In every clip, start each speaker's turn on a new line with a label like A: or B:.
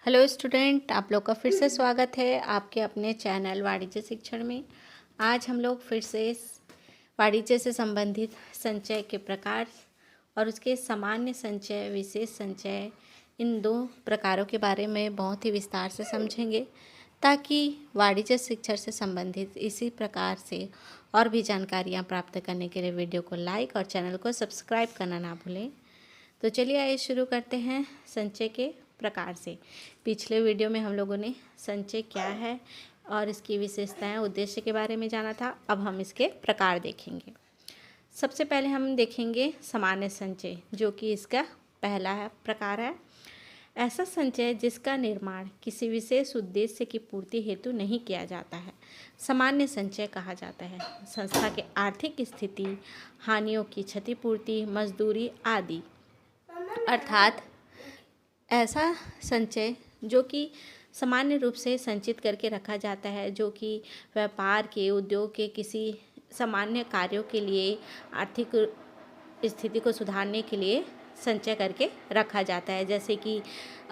A: Hello student, आप लोग का फिर से स्वागत है आपके अपने चैनल वाणिज्य शिक्षण में। आज हम लोग फिर से वाणिज्य से संबंधित संचय के प्रकार और उसके सामान्य संचय, विशेष संचय, इन दो प्रकारों के बारे में बहुत ही विस्तार से समझेंगे, ताकि वाणिज्य शिक्षण से संबंधित इसी प्रकार से और भी जानकारियाँ प्राप्त करने के लिए वीडियो को लाइक और चैनल को सब्सक्राइब करना ना भूलें। तो चलिए आइए शुरू करते हैं संचय के प्रकार से। पिछले वीडियो में हम लोगों ने संचय क्या है और इसकी विशेषताएं, उद्देश्य के बारे में जाना था। अब हम इसके प्रकार देखेंगे। सबसे पहले हम देखेंगे सामान्य संचय, जो कि इसका पहला प्रकार है। ऐसा संचय जिसका निर्माण किसी विशेष उद्देश्य की पूर्ति हेतु नहीं किया जाता है, सामान्य संचय कहा जाता है। संस्था की आर्थिक स्थिति, हानियों की क्षतिपूर्ति, मजदूरी आदि, अर्थात ऐसा संचय जो कि सामान्य रूप से संचित करके रखा जाता है, जो कि व्यापार के, उद्योग के किसी सामान्य कार्यों के लिए, आर्थिक स्थिति को सुधारने के लिए संचय करके रखा जाता है। जैसे कि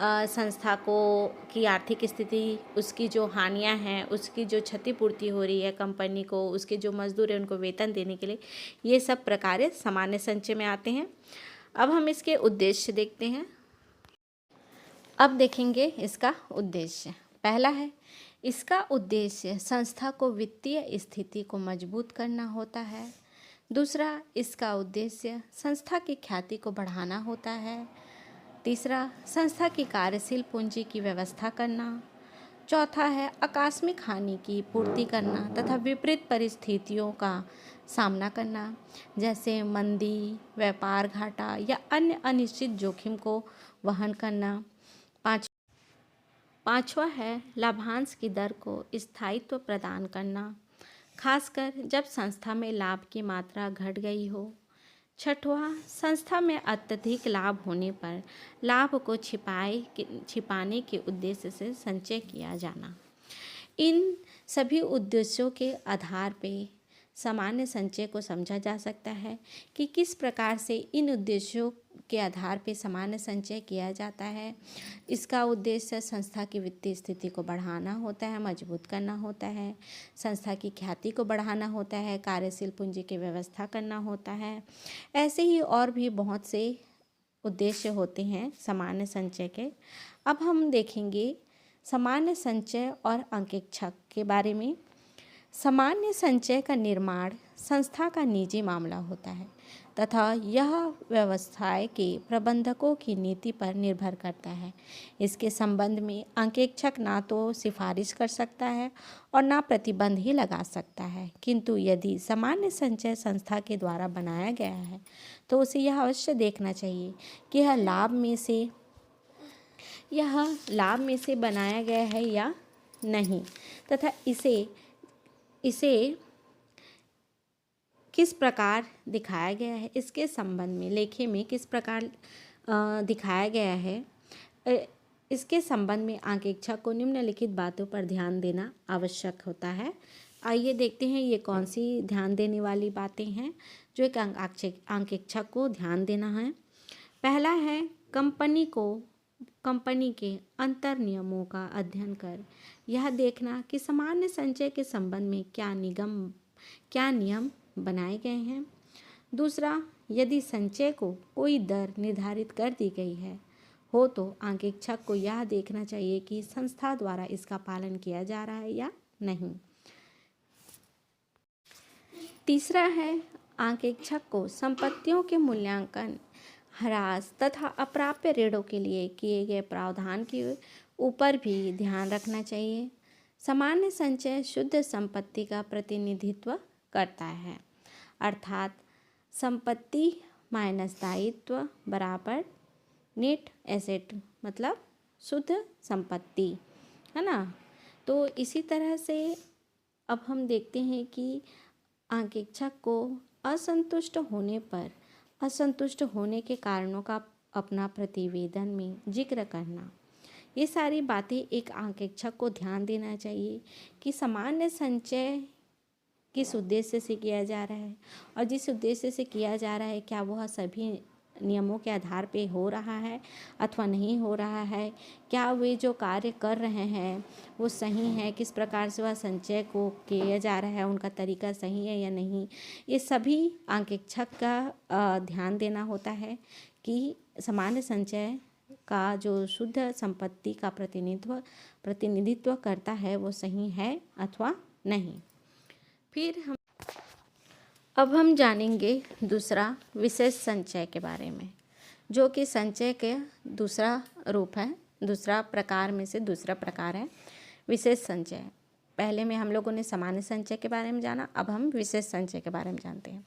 A: संस्था को की आर्थिक स्थिति, उसकी जो हानियां हैं, उसकी जो क्षतिपूर्ति हो रही है कंपनी को, उसके जो मजदूर हैं उनको वेतन देने के लिए, ये सब प्रकार सामान्य संचय में आते हैं। अब हम इसके उद्देश्य देखते हैं। अब देखेंगे इसका उद्देश्य। पहला है, इसका उद्देश्य संस्था को वित्तीय स्थिति को मजबूत करना होता है। दूसरा, इसका उद्देश्य संस्था की ख्याति को बढ़ाना होता है। तीसरा, संस्था की कार्यशील पूंजी की व्यवस्था करना। चौथा है, आकस्मिक हानि की पूर्ति करना तथा विपरीत परिस्थितियों का सामना करना, जैसे मंदी, व्यापार घाटा या अन्य अनिश्चित जोखिम को वहन करना। पांचवा है, लाभांश की दर को स्थायित्व प्रदान करना, खासकर जब संस्था में लाभ की मात्रा घट गई हो। छठवां, संस्था में अत्यधिक लाभ होने पर लाभ को छिपाने के उद्देश्य से संचय किया जाना। इन सभी उद्देश्यों के आधार पर सामान्य संचय को समझा जा सकता है कि किस प्रकार से इन उद्देश्यों के आधार पर सामान्य संचय किया जाता है। इसका उद्देश्य संस्था की वित्तीय स्थिति को बढ़ाना होता है, मजबूत करना होता है, संस्था की ख्याति को बढ़ाना होता है, कार्यशील पूंजी की व्यवस्था करना होता है। ऐसे ही और भी बहुत से उद्देश्य होते हैं सामान्य संचय के। अब हम देखेंगे सामान्य संचय और अंकेक्षक के बारे में। सामान्य संचय का निर्माण संस्था का निजी मामला होता है तथा यह व्यवस्थाएं के प्रबंधकों की नीति पर निर्भर करता है। इसके संबंध में अंकेक्षक ना तो सिफारिश कर सकता है और ना प्रतिबंध ही लगा सकता है, किंतु यदि सामान्य संचय संस्था के द्वारा बनाया गया है तो उसे यह अवश्य देखना चाहिए कि यह लाभ में से बनाया गया है या नहीं, तथा इसे किस प्रकार दिखाया गया है, इसके संबंध में लेखे में किस प्रकार दिखाया गया है, इसके संबंध में अंकेक्षक को निम्नलिखित बातों पर ध्यान देना आवश्यक होता है। आइए देखते हैं ये कौन सी ध्यान देने वाली बातें हैं जो एक अंकेक्षक को ध्यान देना है। पहला है, कंपनी के अंतर नियमों का अध्ययन कर यह देखना कि सामान्य संचय के संबंध में क्या नियम बनाए गए हैं। दूसरा, यदि संचय को कोई दर निर्धारित कर दी गई हो तो अंकेक्षक को यह देखना चाहिए कि संस्था द्वारा इसका पालन किया जा रहा है या नहीं। तीसरा है, अंकेक्षक को संपत्तियों के मूल्यांकन, ह्रास तथा अप्राप्य ऋणों के लिए किए गए प्रावधान के ऊपर भी ध्यान रखना चाहिए। सामान्य संचय शुद्ध संपत्ति का प्रतिनिधित्व करता है, अर्थात संपत्ति माइनस दायित्व बराबर नेट एसेट, मतलब शुद्ध संपत्ति, है ना। तो इसी तरह से अब हम देखते हैं कि अंकेक्षक को असंतुष्ट होने के कारणों का अपना प्रतिवेदन में जिक्र करना, ये सारी बातें एक अंकेक्षक को ध्यान देना चाहिए कि सामान्य संचय किस उद्देश्य से किया जा रहा है और जिस उद्देश्य से किया जा रहा है क्या वह सभी नियमों के आधार पे हो रहा है अथवा नहीं हो रहा है, क्या वे जो कार्य कर रहे हैं वो सही है, किस प्रकार से वह संचय को किया जा रहा है, उनका तरीका सही है या नहीं, ये सभी अंकेक्षक का ध्यान देना होता है कि सामान्य संचय का जो शुद्ध संपत्ति का प्रतिनिधित्व करता है वो सही है अथवा नहीं। फिर अब हम जानेंगे दूसरा विशेष संचय के बारे में, जो कि संचय के दूसरा रूप है, दूसरा प्रकार में से दूसरा प्रकार है विशेष संचय। पहले में हम लोगों ने सामान्य संचय के बारे में जाना, अब हम विशेष संचय के बारे में जानते हैं।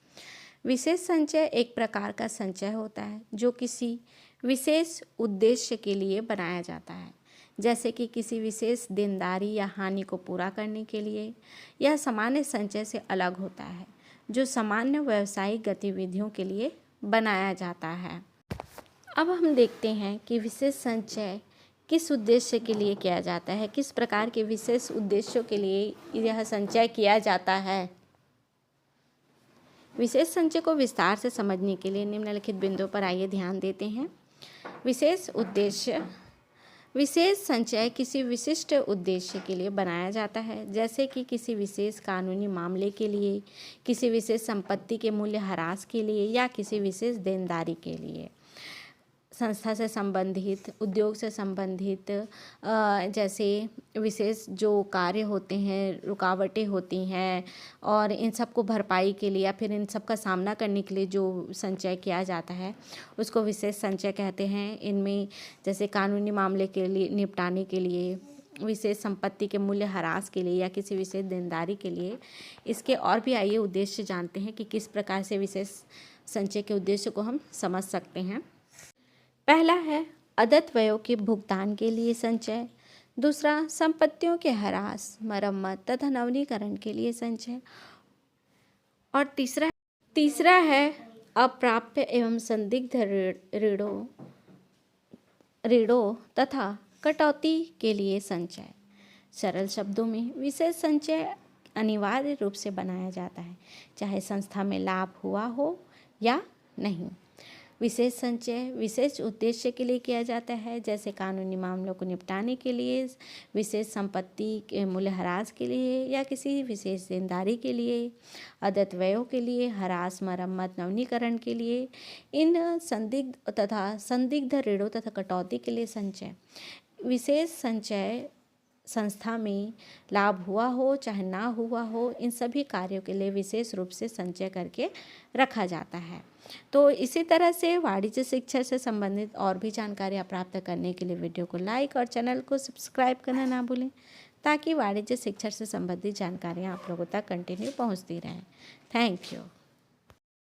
A: विशेष संचय एक प्रकार का संचय होता है जो किसी विशेष उद्देश्य के लिए बनाया जाता है, जैसे कि किसी विशेष देनदारी या हानि को पूरा करने के लिए। यह सामान्य संचय से अलग होता है जो सामान्य व्यावसायिक गतिविधियों के लिए बनाया जाता है। अब हम देखते हैं कि विशेष संचय किस उद्देश्य के लिए किया जाता है, किस प्रकार के विशेष उद्देश्यों के लिए यह संचय किया जाता है। विशेष संचय को विस्तार से समझने के लिए निम्नलिखित बिंदुओं पर आइए ध्यान देते हैं। विशेष उद्देश्य। विशेष संचय किसी विशिष्ट उद्देश्य के लिए बनाया जाता है, जैसे कि किसी विशेष कानूनी मामले के लिए, किसी विशेष संपत्ति के मूल्य ह्रास के लिए या किसी विशेष देनदारी के लिए। संस्था से संबंधित, उद्योग से संबंधित जैसे विशेष जो कार्य होते हैं, रुकावटें होती हैं और इन सब को भरपाई के लिए या फिर इन सब का सामना करने के लिए जो संचय किया जाता है उसको विशेष संचय कहते हैं। इनमें जैसे कानूनी मामले के लिए निपटाने के लिए, विशेष संपत्ति के मूल्य ह्रास के लिए या किसी विशेष देनदारी के लिए। इसके और भी आइए उद्देश्य जानते हैं कि किस प्रकार से विशेष संचय के उद्देश्य को हम समझ सकते हैं। पहला है अदत्त व्ययों के भुगतान के लिए संचय। दूसरा संपत्तियों के ह्रास, मरम्मत तथा नवीनीकरण के लिए संचय। और तीसरा है अप्राप्य एवं संदिग्ध ऋणों तथा कटौती के लिए संचय। सरल शब्दों में विशेष संचय अनिवार्य रूप से बनाया जाता है, चाहे संस्था में लाभ हुआ हो या नहीं। विशेष संचय विशेष उद्देश्य के लिए किया जाता है, जैसे कानूनी मामलों को निपटाने के लिए, विशेष संपत्ति के मूल्य ह्रास के लिए या किसी विशेष देनदारी के लिए, अदत्त व्ययों के लिए, ह्रास, मरम्मत, नवीनीकरण के लिए, इन संदिग्ध ऋणों तथा कटौती के लिए संचय। विशेष संचय संस्था में लाभ हुआ हो चाहे ना हुआ हो, इन सभी कार्यों के लिए विशेष रूप से संचय करके रखा जाता है। तो इसी तरह से वाणिज्य शिक्षा से संबंधित और भी जानकारियाँ प्राप्त करने के लिए वीडियो को लाइक और चैनल को सब्सक्राइब करना ना भूलें, ताकि वाणिज्य शिक्षा से संबंधित जानकारियाँ आप लोगों तक कंटिन्यू पहुँचती रहें। Thank you.